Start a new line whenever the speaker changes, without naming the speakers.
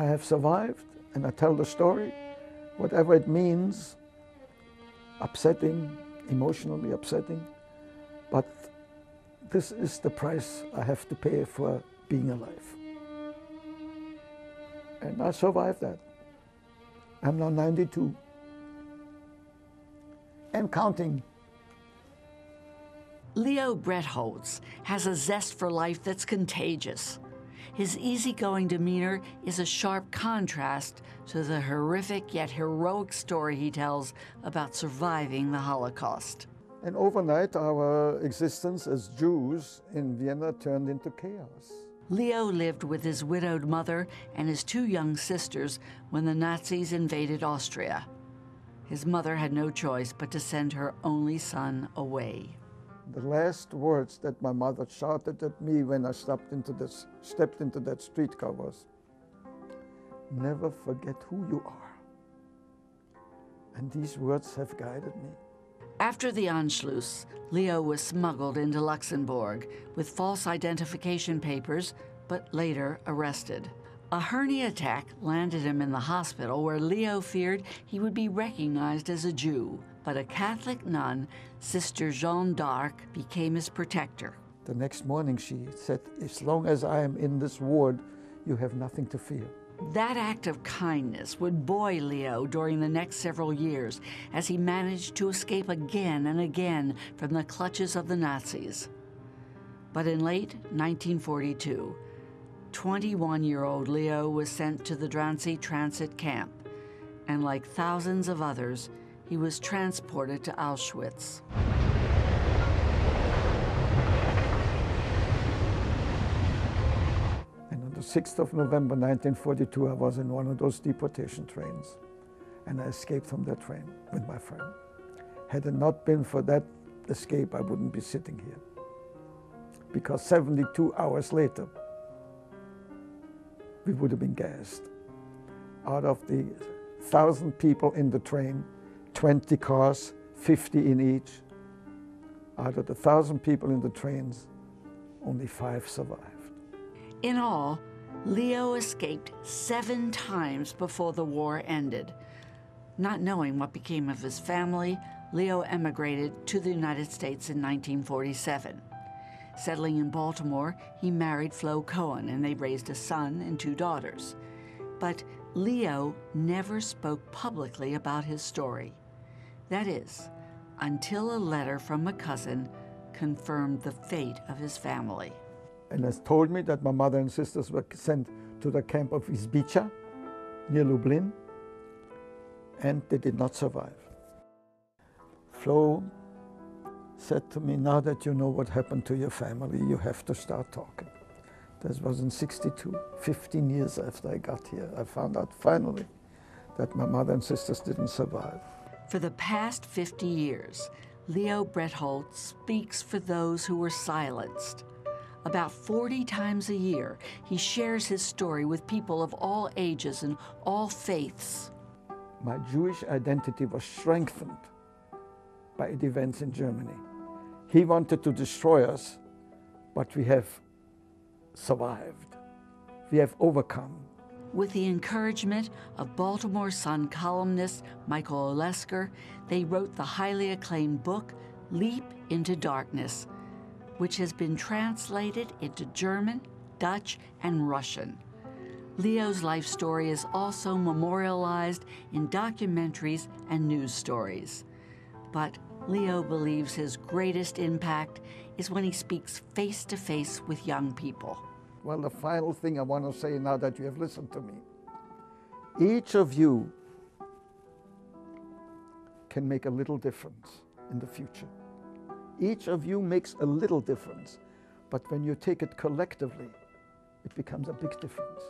I have survived, and I tell the story, whatever it means, upsetting, emotionally upsetting, but this is the price I have to pay for being alive. And I survived that. I'm now 92 and counting.
Leo Bretholz has a zest for life that's contagious. His easygoing demeanor is a sharp contrast to the horrific yet heroic story he tells about surviving the Holocaust.
And overnight, our existence as Jews in Vienna turned into chaos.
Leo lived with his widowed mother and his 2 young sisters when the Nazis invaded Austria. His mother had no choice but to send her only son away.
The last words that my mother shouted at me when I stepped into that streetcar was, "Never forget who you are." And these words have guided me.
After the Anschluss, Leo was smuggled into Luxembourg with false identification papers, but later arrested. A hernia attack landed him in the hospital where Leo feared he would be recognized as a Jew, but a Catholic nun, Sister Jeanne d'Arc, became his protector.
The next morning she said, "As long as I am in this ward, you have nothing to fear."
That act of kindness would buoy Leo during the next several years as he managed to escape again and again from the clutches of the Nazis. But in late 1942, 21-year-old Leo was sent to the Drancy transit camp, and like thousands of others, he was transported to Auschwitz.
And on the 6th of November 1942, I was in one of those deportation trains, and I escaped from that train with my friend. Had it not been for that escape, I wouldn't be sitting here. Because 72 hours later, we would have been gassed. Out of the 1,000 people in the train, 20 cars, 50 in each. Out of the 1,000 people in the trains, only 5 survived.
In all, Leo escaped 7 times before the war ended. Not knowing what became of his family, Leo emigrated to the United States in 1947. Settling in Baltimore, he married Flo Cohen, and they raised a son and 2 daughters. But Leo never spoke publicly about his story. That is, until a letter from a cousin confirmed the fate of his family.
And has told me that my mother and sisters were sent to the camp of Izbica, near Lublin, and they did not survive. Flo said to me, "Now that you know what happened to your family, you have to start talking." This was in '62, 15 years after I got here. I found out finally that my mother and sisters didn't survive.
For the past 50 years, Leo Bretholz speaks for those who were silenced. About 40 times a year, he shares his story with people of all ages and all faiths.
My Jewish identity was strengthened by the events in Germany. He wanted to destroy us, but we have survived. We have overcome.
With the encouragement of Baltimore Sun columnist Michael Olesker, they wrote the highly acclaimed book, Leap into Darkness, which has been translated into German, Dutch, and Russian. Leo's life story is also memorialized in documentaries and news stories. But Leo believes his greatest impact is when he speaks face-to-face with young people.
Well, the final thing I want to say now that you have listened to me. Each of you can make a little difference in the future. Each of you makes a little difference, but when you take it collectively, it becomes a big difference.